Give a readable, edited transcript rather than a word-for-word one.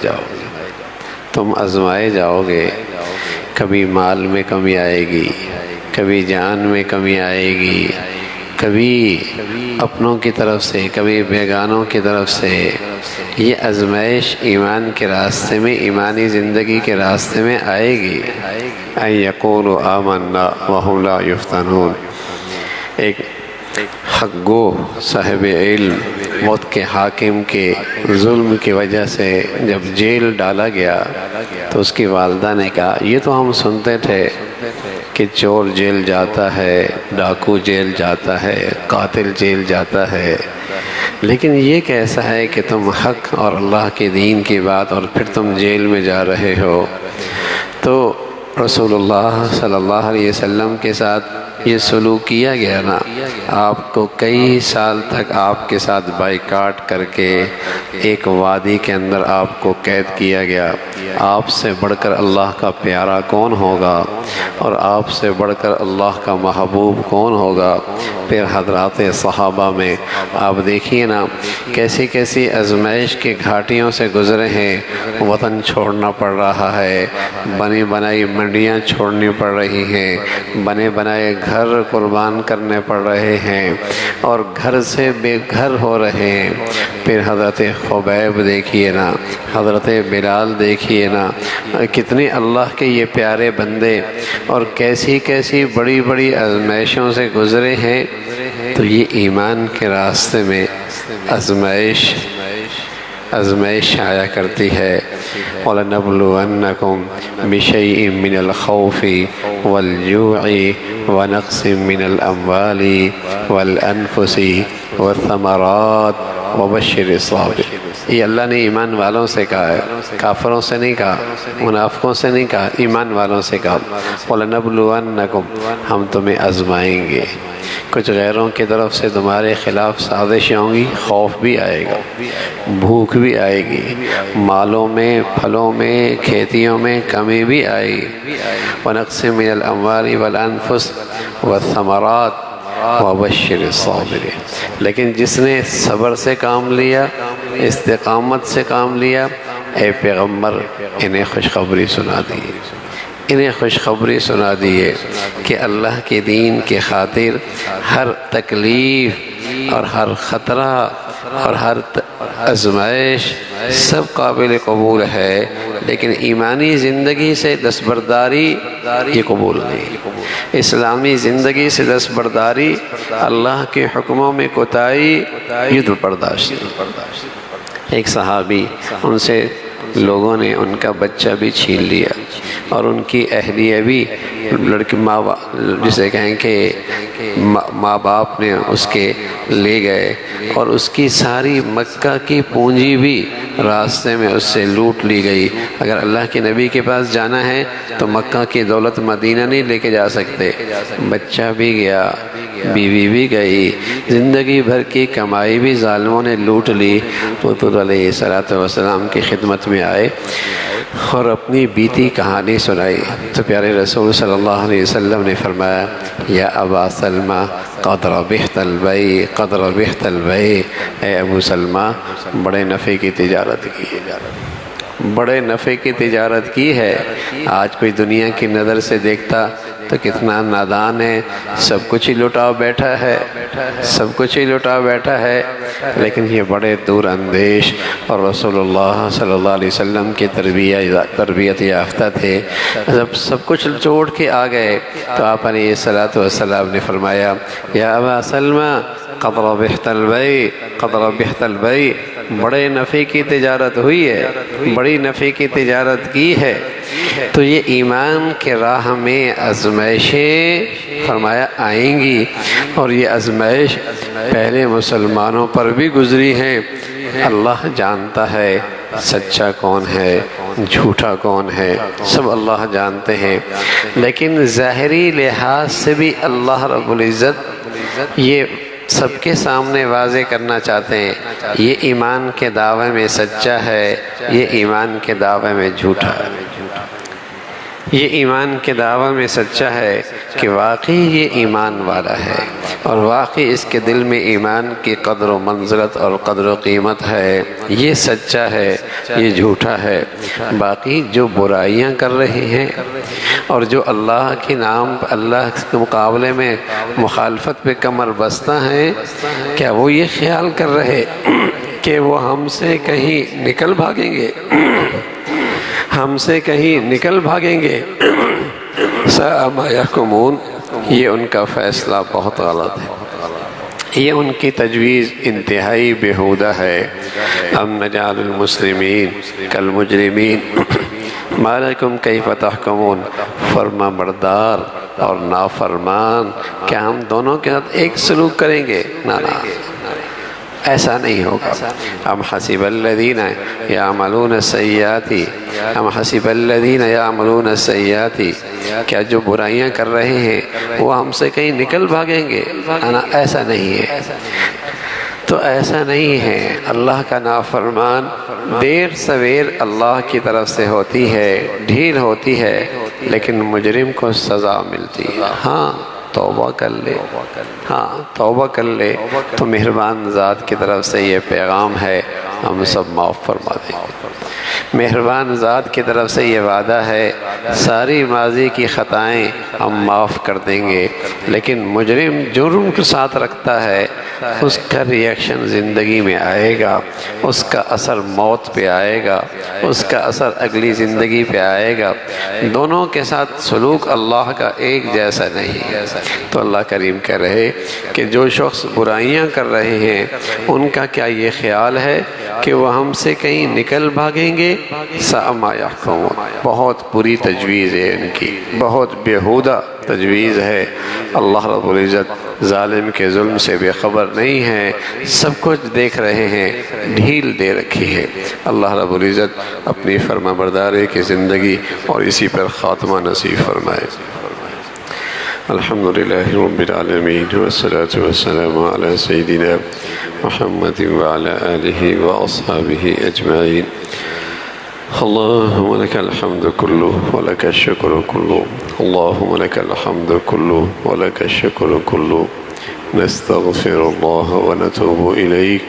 جاؤ گے، تم آزمائے جاؤ گے۔ کبھی مال میں کمی آئے گی، کبھی جان میں کمی آئے گی، کبھی اپنوں کی طرف سے، کبھی بیگانوں کی طرف سے۔ یہ آزمائش ایمان کے راستے میں، ایمانی زندگی کے راستے میں آئے گی۔ ان یقولوا آمنا وہم لا یفتنون۔ ایک حق گو صاحب علم موت کے حاکم کے ظلم کی وجہ سے جب جیل ڈالا گیا تو اس کی والدہ نے کہا، یہ تو ہم سنتے تھے کہ چور جیل جاتا ہے، ڈاکو جیل جاتا ہے، قاتل جیل جاتا ہے، لیکن یہ کیسا ہے کہ تم حق اور اللہ کے دین کی بات اور پھر تم جیل میں جا رہے ہو؟ تو رسول اللہ صلی اللہ علیہ وسلم کے ساتھ یہ سلوک کیا گیا نا، آپ کو کئی سال تک آپ کے ساتھ بائیکاٹ کر کے ایک وادی کے اندر آپ کو قید کیا گیا۔ آپ سے بڑھ کر اللہ کا پیارا کون ہوگا، اور آپ سے بڑھ کر اللہ کا محبوب کون ہوگا؟ پھر حضرات صحابہ میں آپ دیکھیے نا کیسی کیسی آزمائش کی گھاٹیوں سے گزرے ہیں۔ وطن چھوڑنا پڑ رہا ہے، بنی بنائی منڈیاں چھوڑنی پڑ رہی ہیں، بنے بنائے گھر قربان کرنے پڑ رہے ہیں، اور گھر سے بے گھر ہو رہے ہیں۔ پھر حضرت خبیب دیکھیے نا، حضرت بلال دیکھیے نا، کتنے اللہ کے یہ پیارے بندے اور کیسی کیسی بڑی بڑی آزمائشوں سے گزرے ہیں۔ تو یہ ایمان کے راستے میں آزمائش آیا کرتی ہے۔ وَلَنَبْلُوَنَّكُمْ بِشَيْءٍ مِّنَ الْخَوْفِ وَالْجُوعِ وَنَقْصٍ مِّنَ الْأَمْوَالِ وَالْأَنفُسِ وَالثَّمَرَاتِ وَبَشِّرِ الصَّابِرِينَ۔ یہ اللہ نے ایمان والوں سے کہا ہے، کافروں سے نہیں کہا، منافقوں سے نہیں کہا، ایمان والوں سے کہا۔ وَلَنَبْلُوَنَّكُمْ، ہم تمہیں آزمائیں گے۔ کچھ غیروں کی طرف سے تمہارے خلاف سازشیں ہوں گی، خوف بھی آئے گا، بھوک بھی آئے گی، مالوں میں، پھلوں میں، کھیتیوں میں کمی بھی آئے گی۔ وَنَقْصٍ مِّنَ الْأَمْوَالِ وَالْأَنفُسِ وَالثَّمَرَاتِ وَبَشِّرِ الصَّابِرِينَ۔ لیکن جس نے صبر سے کام لیا، استقامت سے کام لیا، اے پیغمبر انہیں خوشخبری سنا دیے، انہیں خوشخبری سنا دیے کہ اللہ کے دین کے خاطر ہر تکلیف اور ہر خطرہ اور ہر آزمائش سب قابل قبول ہے، لیکن ایمانی زندگی سے دستبرداری یہ قبول نہیں۔ اسلامی زندگی سے دستبرداری، اللہ کے حکموں میں کوتاہی یہ تو برداشت نہیں۔ ایک صحابی، ان سے لوگوں نے ان کا بچہ بھی چھین لیا، اور ان کی اہلیہ بھی، لڑکی ماں جسے کہیں کہ ماں باپ نے اس کے لے گئے، اور اس کی ساری مکہ کی پونجی بھی راستے میں اس سے لوٹ لی گئی۔ اگر اللہ کے نبی کے پاس جانا ہے تو مکہ کی دولت مدینہ نہیں لے کے جا سکتے۔ بچہ بھی گیا، بیوی بھی گئی، زندگی بھر کی کمائی بھی ظالموں نے لوٹ لی۔ حضور علیہ السلام کی خدمت میں آئے اور اپنی بیتی کہانی سنائی، تو پیارے رسول صلی اللہ علیہ وسلم نے فرمایا، یا ابا سلمہ قد ربحت البیع، قد ربحت البیع، اے ابو سلمہ بڑے نفع کی تجارت کی، بڑے نفع کی تجارت کی ہے۔ آج کوئی دنیا کی نظر سے دیکھتا تو کتنا نادان ہے، سب کچھ ہی لٹا بیٹھا ہے، سب کچھ ہی لٹا بیٹھا ہے، لیکن یہ بڑے دور اندیش اور رسول اللہ صلی اللہ علیہ وسلم کی تربیت یافتہ تھے۔ جب سب کچھ چھوڑ کے آ گئے تو آپ علیہ السلام نے فرمایا، یا ابا سلمہ قد ربحت البیع، قد ربحت البیع، بڑے نفع کی تجارت ہوئی ہے، بڑی نفع کی تجارت کی ہے۔ تو یہ ایمان کے راہ میں آزمائشیں فرمایا آئیں گی، اور یہ آزمائش پہلے مسلمانوں پر بھی گزری ہیں۔ اللہ جانتا ہے سچا کون ہے، جھوٹا کون ہے، سب اللہ جانتے ہیں، لیکن ظاہری لحاظ سے بھی اللہ رب العزت یہ سب کے سامنے واضح کرنا چاہتے ہیں، یہ ایمان کے دعوے میں سچا ہے، یہ ایمان کے دعوے میں جھوٹا ہے۔ یہ ایمان کے دعویٰ میں سچا ہے کہ واقعی یہ ایمان والا ہے اور واقعی اس کے دل میں ایمان کی قدر و منزلت اور قدر و قیمت ہے، یہ سچا ہے، یہ جھوٹا ہے۔ باقی جو برائیاں کر رہے ہیں اور جو اللہ کے نام اللہ کے مقابلے میں مخالفت پہ کمر بستہ ہیں، کیا وہ یہ خیال کر رہے کہ وہ ہم سے کہیں نکل بھاگیں گے؟ ہم سے کہیں نکل بھاگیں گے؟ ساء ما یحکمون، یہ ان کا فیصلہ بہت غلط ہے، یہ ان کی تجویز انتہائی بیہودہ ہے۔ ام نجعل المسلمین کالمجرمین ما لکم کیف تحکمون، فرما بردار اور نافرمان کیا ہم دونوں کے ساتھ ایک سلوک کریں گے؟ نہ، ایسا نہیں ہوگا۔ ام حسب الذین یعملون السیئات، ام حسب الذین یعملون السیئات، کیا جو برائیاں کر رہے ہیں وہ ہم سے کہیں نکل بھاگیں گے؟ ایسا نہیں ہے، تو ایسا نہیں ہے۔ اللہ کا نافرمان دیر سویر اللہ کی طرف سے ہوتی ہے، ڈھیل ہوتی ہے، لیکن مجرم کو سزا ملتی ہے۔ ہاں توبہ کر لے، ہاں توبہ کر لے تو مہربان ذات کی طرف سے یہ پیغام ہے، ہم سب معاف فرما دیں گے۔ مہربان ذات کی طرف سے یہ وعدہ ہے، ساری ماضی کی خطائیں ہم معاف کر دیں گے، لیکن مجرم جرم کے ساتھ رکھتا ہے، اس کا ریئیکشن زندگی میں آئے گا، اس کا اثر موت پہ آئے گا، اس کا اثر اگلی زندگی پہ آئے گا۔ دونوں کے ساتھ سلوک اللہ کا ایک جیسا نہیں ہے۔ تو اللہ کریم کہہ رہے کہ جو شخص برائیاں کر رہے ہیں ان کا کیا یہ خیال ہے کہ وہ ہم سے کہیں نکل بھاگیں گے؟ ساء ما یحکمون، بہت بری تجویز ہے ان کی، بہت بیہودہ تجویز ہے۔ اللہ رب العزت ظالم کے ظلم سے بے خبر نہیں ہے، سب کچھ دیکھ رہے ہیں، ڈھیل دے رکھی ہے۔ اللہ رب العزت اپنی فرما برداری کی زندگی اور اسی پر خاتمہ نصیب فرمائے۔ الحمدللہ رب العالمین والصلاة والسلام علی سیدنا محمد وعلى آلہ واصحابہ اجمعین۔ اللہم لک الحمد کلہ ولک الشکر کلہ، اللہم لک الحمد کلہ ولک الشکر کلہ، نستغفر اللہ ونتوب الیک۔